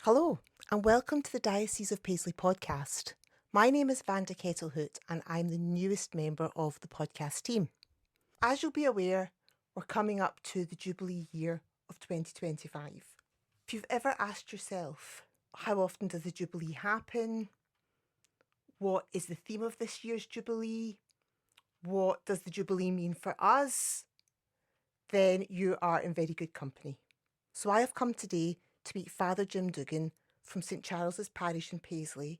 Hello, and welcome to the Diocese of Paisley podcast. My name is Vanda Kettelhut, and I'm the newest member of the podcast team. As you'll be aware, we're coming up to the Jubilee year of 2025. If you've ever asked yourself, how often does the Jubilee happen? What is the theme of this year's Jubilee? What does the Jubilee mean for us? Then you are in very good company. So I have come today to meet Father Jim Duggan from St Charles's Parish in Paisley,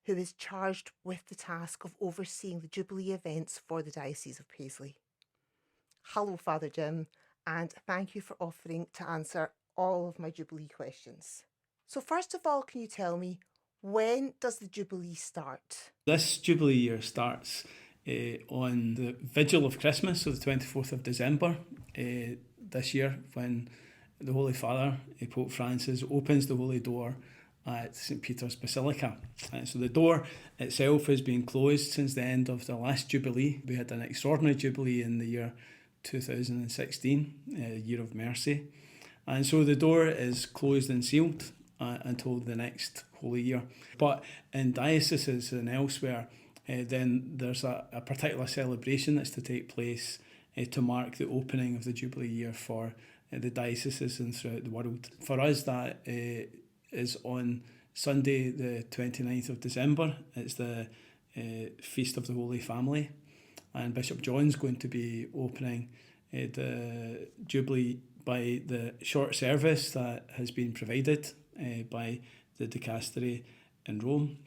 who is charged with the task of overseeing the Jubilee events for the Diocese of Paisley. Hello, Father Jim, and thank you for offering to answer all of my Jubilee questions. So first of all, can you tell me, when does the Jubilee start? This Jubilee year starts on the vigil of Christmas, so the 24th of December this year, when the Holy Father, Pope Francis, opens the Holy Door at St Peter's Basilica. So the door itself has been closed since the end of the last Jubilee. We had an extraordinary Jubilee in the year 2016, Year of Mercy. And so the door is closed and sealed until the next Holy Year. But in dioceses and elsewhere, then there's a particular celebration that's to take place to mark the opening of the Jubilee year for the dioceses and throughout the world. For us, that is on Sunday the 29th of December. It's the Feast of the Holy Family, and Bishop John's going to be opening the Jubilee by the short service that has been provided by the dicastery in Rome.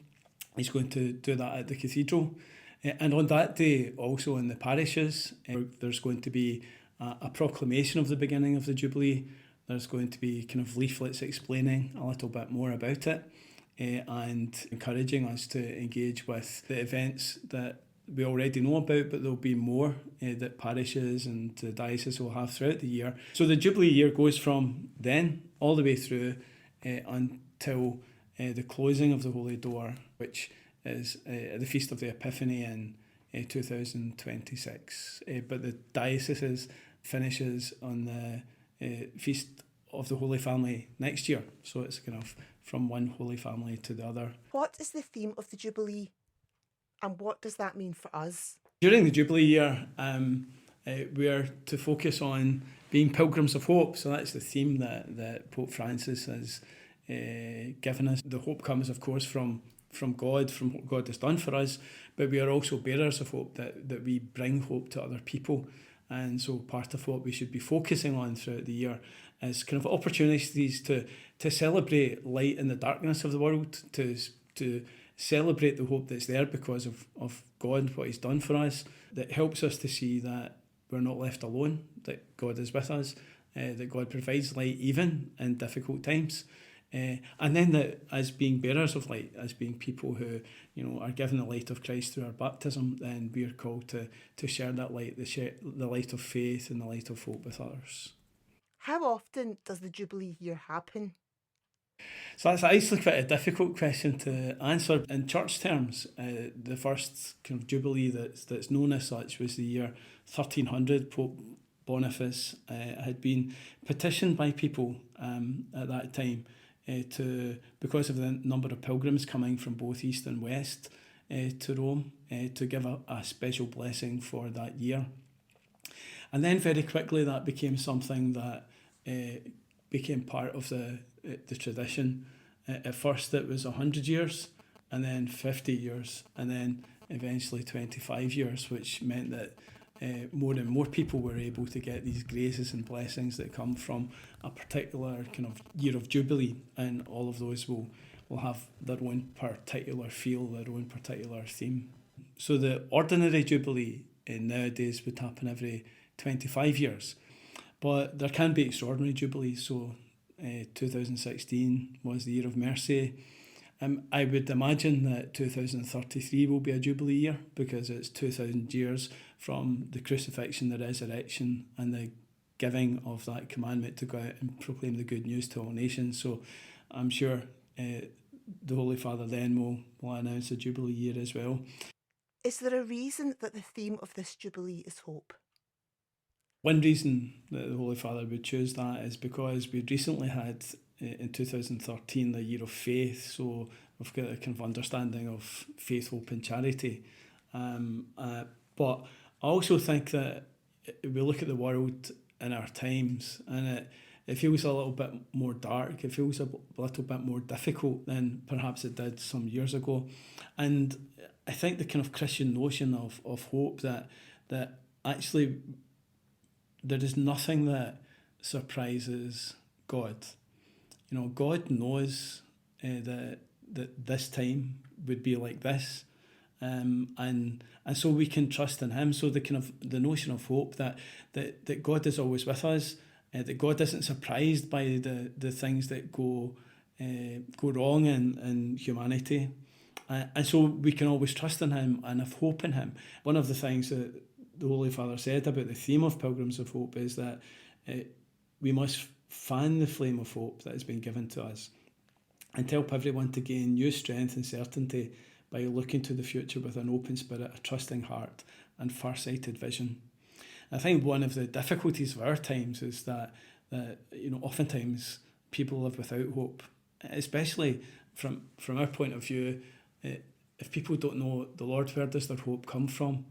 He's going to do that at the cathedral. And on that day, also in the parishes, there's going to be a proclamation of the beginning of the Jubilee. There's going to be kind of leaflets explaining a little bit more about it and encouraging us to engage with the events that we already know about, but there'll be more that parishes and the diocese will have throughout the year. So the Jubilee year goes from then all the way through until the closing of the Holy Door, which is the Feast of the Epiphany in 2026. But the diocese finishes on the Feast of the Holy Family next year. So it's kind of from one Holy Family to the other. What is the theme of the Jubilee, and what does that mean for us? During the Jubilee year, we are to focus on being pilgrims of hope. So that's the theme that Pope Francis has given us. The hope comes, of course, from God, from what God has done for us, but we are also bearers of hope, that we bring hope to other people. And so part of what we should be focusing on throughout the year is kind of opportunities to celebrate light in the darkness of the world, to celebrate the hope that's there because of God, what He's done for us, that helps us to see that we're not left alone, that God is with us, that God provides light even in difficult times. And then that as being bearers of light, as being people who, are given the light of Christ through our baptism, then we are called to share that light, the light of faith and the light of hope with others. How often does the Jubilee year happen? So that's actually quite a difficult question to answer. In church terms, the first kind of Jubilee that's known as such was the year 1300. Pope Boniface had been petitioned by people at that time because of the number of pilgrims coming from both east and west to Rome, to give a special blessing for that year. And then very quickly that became something that became part of the tradition. At first it was 100 years, and then 50 years, and then eventually 25 years, which meant that more and more people were able to get these graces and blessings that come from a particular kind of year of Jubilee, and all of those will have their own particular feel, their own particular theme. So the ordinary Jubilee nowadays would happen every 25 years, but there can be extraordinary Jubilees. So 2016 was the Year of Mercy. I would imagine that 2033 will be a Jubilee year, because it's 2,000 years from the crucifixion, the resurrection, and the giving of that commandment to go out and proclaim the good news to all nations. So I'm sure the Holy Father then will announce a Jubilee year as well. Is there a reason that the theme of this Jubilee is hope? One reason that the Holy Father would choose that is because we've recently had in 2013 the year of faith, so we've got a kind of understanding of faith, hope and charity. But I also think that we look at the world in our times and it feels a little bit more dark, it feels a little bit more difficult than perhaps it did some years ago. And I think the kind of Christian notion of hope that actually there is nothing that surprises God. You know, God knows that this time would be like this, and so we can trust in Him. So the kind of the notion of hope that God is always with us, that God isn't surprised by the things that go wrong in humanity, and so we can always trust in Him and have hope in Him. One of the things that the Holy Father said about the theme of Pilgrims of Hope is that we must fan the flame of hope that has been given to us and help everyone to gain new strength and certainty by looking to the future with an open spirit, a trusting heart and far-sighted vision. I think one of the difficulties of our times is that oftentimes people live without hope, especially from our point of view. If people don't know the Lord, where does their hope come from?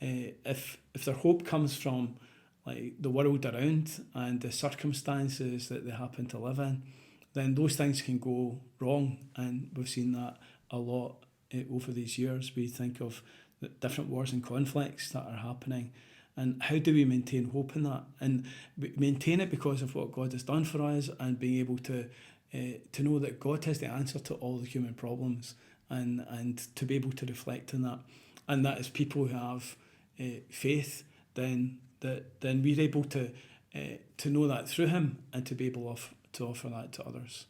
If their hope comes from like the world around and the circumstances that they happen to live in, then those things can go wrong, and we've seen that a lot over these years. We think of the different wars and conflicts that are happening, and how do we maintain hope in that? And we maintain it because of what God has done for us, and being able to know that God has the answer to all the human problems, and to be able to reflect on that, and that as people who have faith, then we're able to know that through Him, and to be able to offer that to others.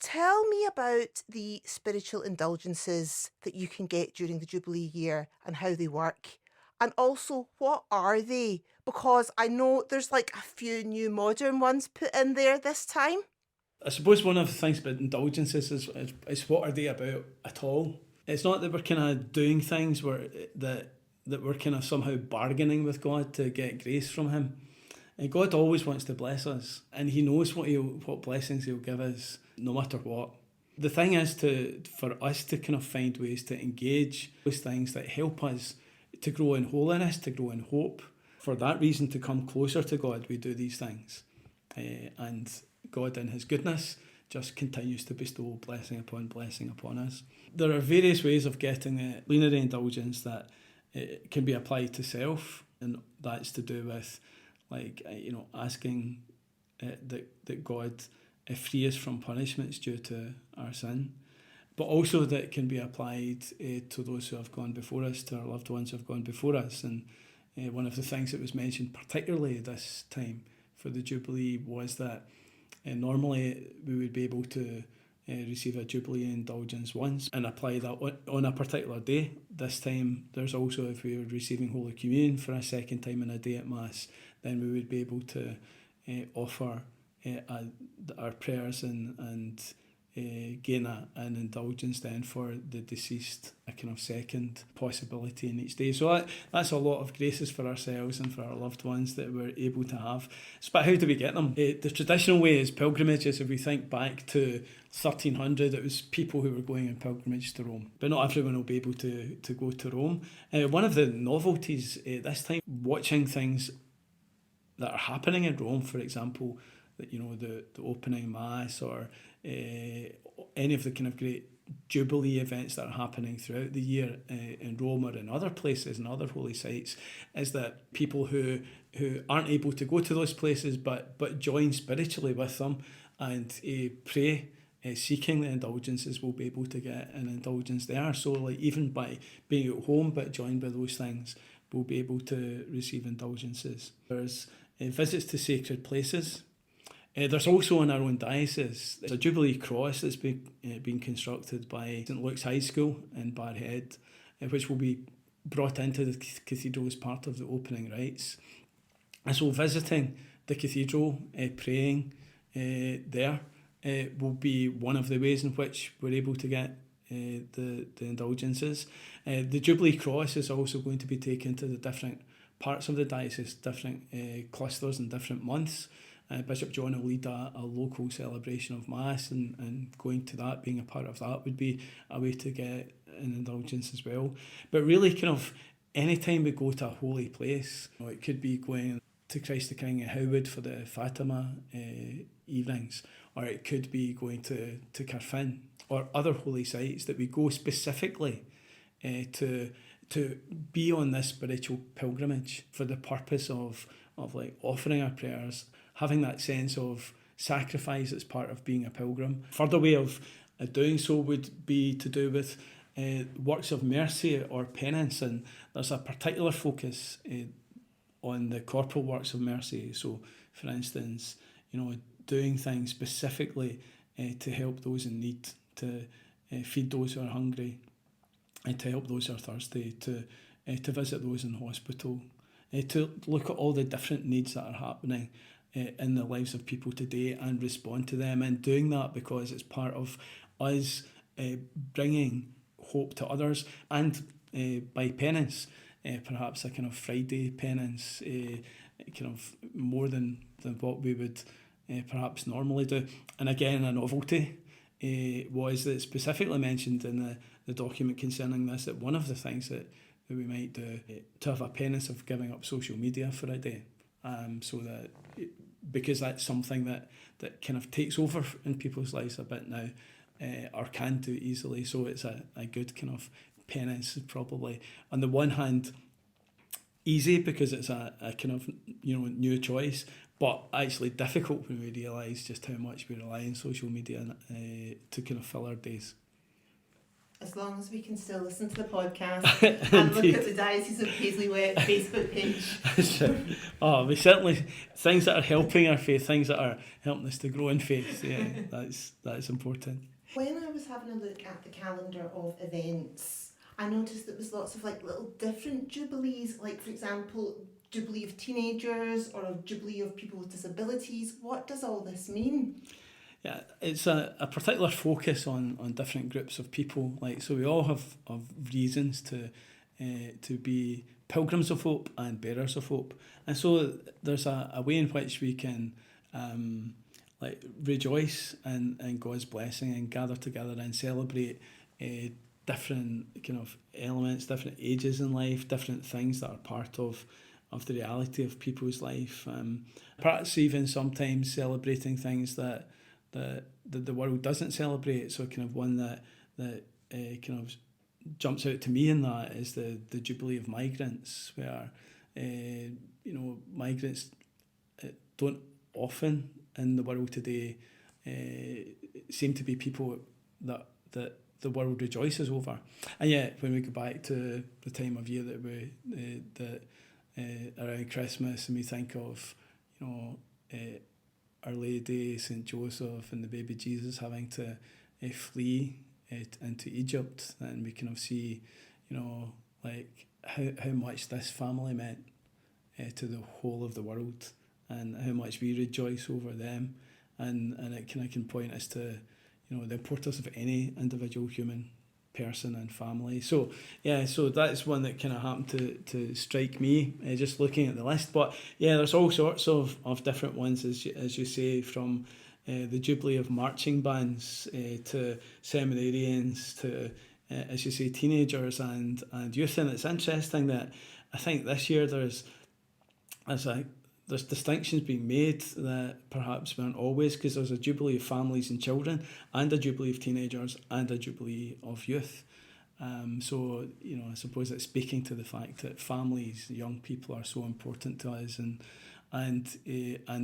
Tell me about the spiritual indulgences that you can get during the Jubilee year and how they work. And also, what are they? Because I know there's like a few new modern ones put in there this time. I suppose one of the things about indulgences is what are they about at all? It's not that we're kind of doing things that we're kind of somehow bargaining with God to get grace from Him. And God always wants to bless us, and He knows what blessings He'll give us, no matter what. The thing is for us to kind of find ways to engage those things that help us to grow in holiness, to grow in hope. For that reason, to come closer to God, we do these things. And God, in His goodness, just continues to bestow blessing upon us. There are various ways of getting a plenary indulgence that can be applied to self, and that's to do with asking that God free us from punishments due to our sin, but also that can be applied to those who have gone before us, to our loved ones who have gone before us. And one of the things that was mentioned particularly this time for the Jubilee was that normally we would be able to receive a Jubilee indulgence once and apply that on a particular day. This time there's also, if we were receiving Holy Communion for a second time in a day at Mass, then we would be able to offer our prayers and gain an indulgence then for the deceased, a kind of second possibility in each day. So that's a lot of graces for ourselves and for our loved ones that we're able to have. But how do we get them? The traditional way is pilgrimages. If we think back to 1300, it was people who were going on pilgrimage to Rome. But not everyone will be able to go to Rome. One of the novelties this time, watching things that are happening in Rome, for example, that the opening Mass or any of the kind of great Jubilee events that are happening throughout the year in Rome or in other places and other holy sites, is that people who aren't able to go to those places but join spiritually with them and pray, seeking the indulgences, will be able to get an indulgence there. So even by being at home but joined by those things, we'll be able to receive indulgences. There's visits to sacred places. There's also in our own diocese, there's a Jubilee cross that's been constructed by St Luke's High School in Barrhead, which will be brought into the cathedral as part of the opening rites. And so visiting the cathedral, praying there, will be one of the ways in which we're able to get the indulgences. The Jubilee cross is also going to be taken to the different parts of the diocese, different clusters and different months. Bishop John will lead a local celebration of Mass, and going to that, being a part of that, would be a way to get an indulgence as well. But really, kind of, anytime we go to a holy place, it could be going to Christ the King in Howwood for the Fatima evenings, or it could be going to Carfin or other holy sites, that we go specifically to be on this spiritual pilgrimage for the purpose of like offering our prayers, having that sense of sacrifice as part of being a pilgrim. Further way of doing so would be to do with works of mercy or penance, and there's a particular focus on the corporal works of mercy. So, for instance, doing things specifically to help those in need, to feed those who are hungry, and to help those who are thirsty, to visit those in hospital, to look at all the different needs that are happening in the lives of people today and respond to them, and doing that because it's part of us bringing hope to others, and by penance, perhaps a kind of Friday penance, kind of more than what we would perhaps normally do. And again, a novelty was that specifically mentioned in the document concerning this, that one of the things that we might do to have a penance of giving up social media for a day, so that because that's something that kind of takes over in people's lives a bit now, or can do easily. So it's a good kind of penance, probably on the one hand easy because it's a kind of new choice, but actually difficult when we realise just how much we rely on social media to kind of fill our days. As long as we can still listen to the podcast and look at the Diocese of Paisley Facebook page. We certainly, things that are helping our faith, things that are helping us to grow in faith, that's important. When I was having a look at the calendar of events, I noticed there was lots of little different jubilees, like for example, Jubilee of teenagers or a Jubilee of people with disabilities. What does all this mean? Yeah, it's a particular focus on different groups of people. So we all have reasons to be pilgrims of hope and bearers of hope, and so there's a way in which we can rejoice in God's blessing and gather together and celebrate different kind of elements, different ages in life, different things that are part of the reality of people's life. Perhaps even sometimes celebrating things that the world doesn't celebrate. So kind of one that kind of jumps out to me in that is the Jubilee of migrants, where migrants don't often in the world today seem to be people that the world rejoices over. And yet when we go back to the time of year that around Christmas, and we think of Our Lady, St. Joseph and the baby Jesus having to flee into Egypt, and we kind of see how much this family meant to the whole of the world, and how much we rejoice over them, and it kind of can point us to the importance of any individual human person and family. So that's one that kind of happened to strike me just looking at the list. But there's all sorts of different ones, as you say, from the Jubilee of marching bands to seminarians to as you say, teenagers and youth. And it's interesting that I think this year there's distinctions being made that perhaps weren't always, because there's a Jubilee of families and children, and a Jubilee of teenagers, and a Jubilee of youth. So I suppose it's speaking to the fact that families, young people, are so important to us, and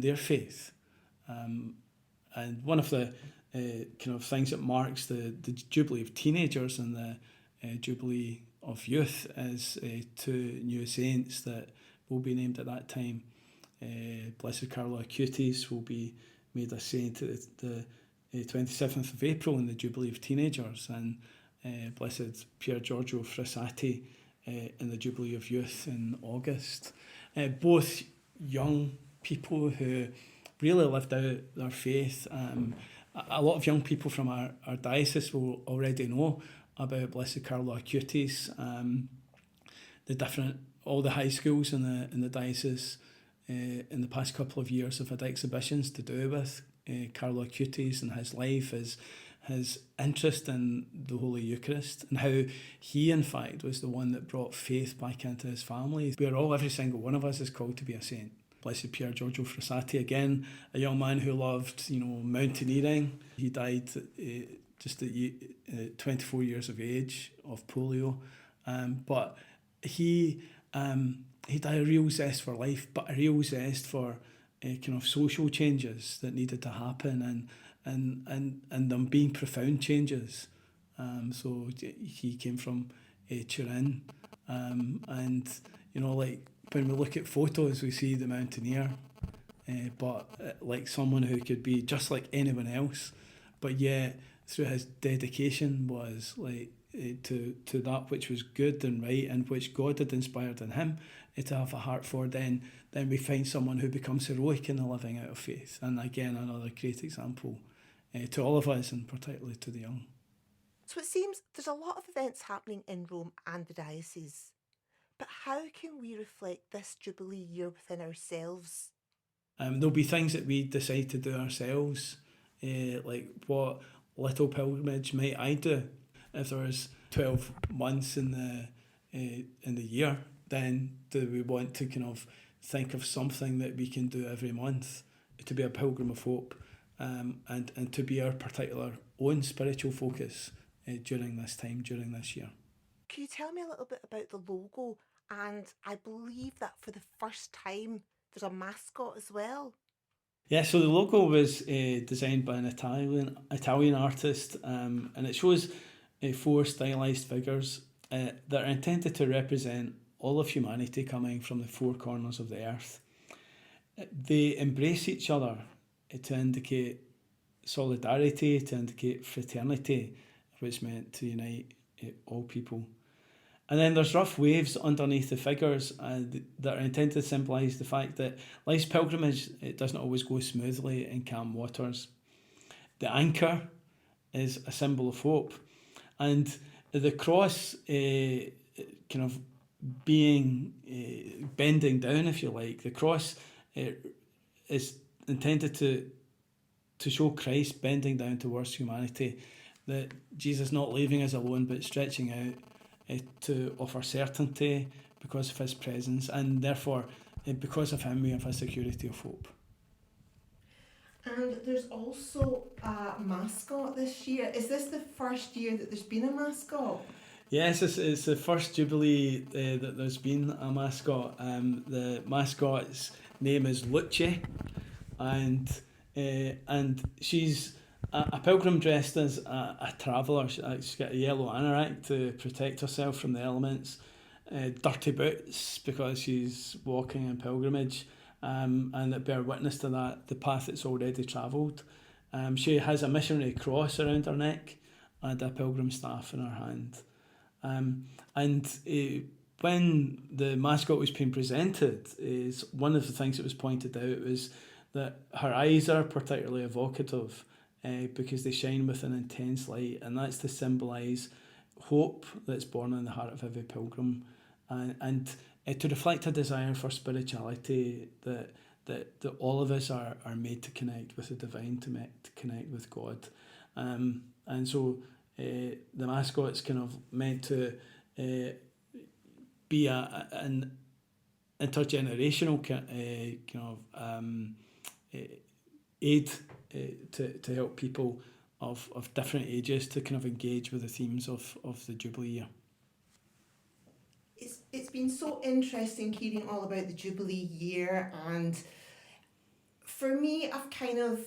their faith. And one of the kind of things that marks the Jubilee of teenagers and the Jubilee of youth is two new saints that will be named at that time. Blessed Carla Acutis will be made a saint at the 27th of April in the Jubilee of teenagers, and Blessed Pier Giorgio Frassati in the Jubilee of youth in August. Both young people who really lived out their faith. A lot of young people from our diocese will already know about Blessed Carla Acutis. All the high schools in the diocese in the past couple of years have had exhibitions to do with Carlo Acutis and his life, his interest in the Holy Eucharist, and how he, in fact, was the one that brought faith back into his family. Every single one of us is called to be a saint. Blessed Pier Giorgio Frassati, again, a young man who loved, mountaineering. He died just at 24 years of age of polio, but he had a real zest for life, but a real zest for kind of social changes that needed to happen, and them being profound changes. So he came from Turin, and when we look at photos, we see the mountaineer, but like someone who could be just like anyone else, but yet through his dedication was to that which was good and right and which God had inspired in him to have a heart for. Then we find someone who becomes heroic in the living out of faith, and again another great example to all of us, and particularly to the young. So it seems there's a lot of events happening in Rome and the diocese. But how can we reflect this Jubilee year within ourselves? There'll be things that we decide to do ourselves, like what little pilgrimage might I do? If there's 12 months in the year, then do we want to kind of think of something that we can do every month to be a pilgrim of hope, and to be our particular own spiritual focus during this time, during this year. Can you tell me a little bit about the logo? And I believe that for the first time, there's a mascot as well. Yeah, so the logo was designed by an Italian artist, and it shows 4 stylised figures that are intended to represent all of humanity coming from the 4 corners of the earth. They embrace each other to indicate solidarity, to indicate fraternity, which meant to unite all people. And then there's rough waves underneath the figures that are intended to symbolise the fact that life's pilgrimage, it doesn't always go smoothly in calm waters. The anchor is a symbol of hope, and the cross kind of being bending down, if you like. The cross is intended to show Christ bending down towards humanity, that Jesus not leaving us alone but stretching out to offer certainty because of his presence, and therefore because of him we have a security of hope. And there's also a mascot this year. Is this the first year that there's been a mascot? Yes, it's the first Jubilee that there's been a mascot. The mascot's name is Luce, and she's a pilgrim dressed as a traveller. She's got a yellow anorak to protect herself from the elements, dirty boots because she's walking in pilgrimage, and that bear witness to that, the path that's already travelled. She has a missionary cross around her neck and a pilgrim staff in her hand. When the mascot was being presented, is one of the things that was pointed out was that her eyes are particularly evocative, because they shine with an intense light, and that's to symbolise hope that's born in the heart of every pilgrim, and to reflect a desire for spirituality, that all of us are made to connect with the divine, to connect with God. And so the mascot's kind of meant to be an intergenerational aid to help people of different ages to kind of engage with the themes of the Jubilee year. It's been so interesting hearing all about the Jubilee year, and for me, I've kind of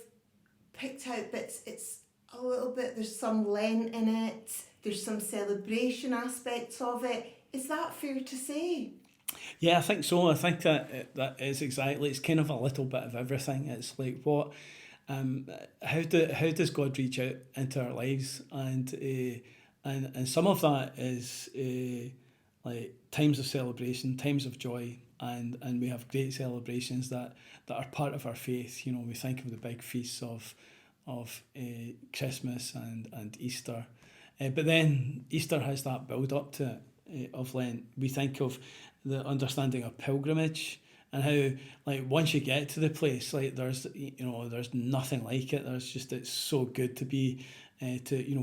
picked out bits. It's a little bit, there's some Lent in it, there's some celebration aspects of it. Is that fair to say? Yeah, I think so. I think that is exactly. It's kind of a little bit of everything. It's like what, how does God reach out into our lives, and some of that is like times of celebration, times of joy, and we have great celebrations that are part of our faith. You know, we think of the big feasts of Christmas and Easter, but then Easter has that build up to it of Lent. We think of the understanding of pilgrimage and how, like, once you get to the place, like, there's nothing like it. It's so good to be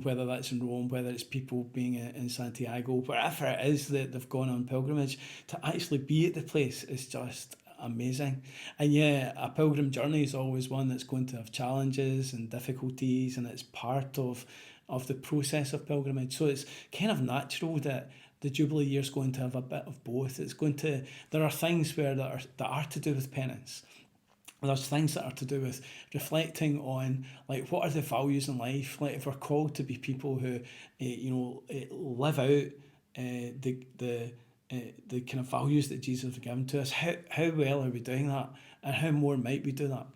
whether that's in Rome, whether it's people being in Santiago, wherever it is that they've gone on pilgrimage, to actually be at the place is just amazing. And yeah, a pilgrim journey is always one that's going to have challenges and difficulties, and it's part of the process of pilgrimage. So it's kind of natural that the Jubilee year is going to have a bit of both. There are things that are to do with penance. There's things that are to do with reflecting on, like, what are the values in life. Like, if we're called to be people who live out the kind of values that Jesus has given to us, how well are we doing that, and how more might we do that?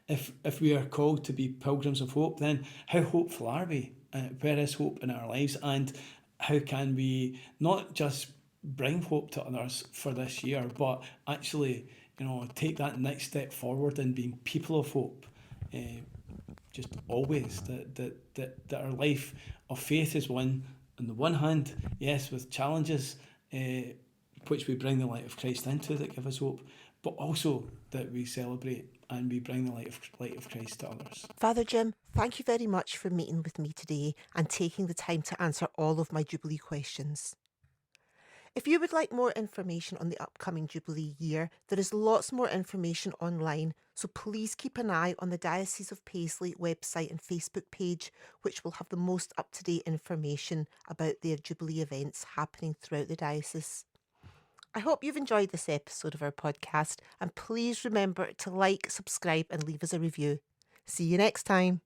If we are called to be pilgrims of hope, then how hopeful are we? Where is hope in our lives, and how can we not just bring hope to others for this year, but actually, take that next step forward in being people of hope, just always, that our life of faith is one, on the one hand, yes, with challenges, which we bring the light of Christ into, that give us hope, but also that we celebrate and we bring the light of Christ to others. Father Jim, thank you very much for meeting with me today and taking the time to answer all of my Jubilee questions. If you would like more information on the upcoming Jubilee year, there is lots more information online, so please keep an eye on the Diocese of Paisley website and Facebook page, which will have the most up-to-date information about their Jubilee events happening throughout the diocese. I hope you've enjoyed this episode of our podcast, and please remember to like, subscribe and leave us a review. See you next time.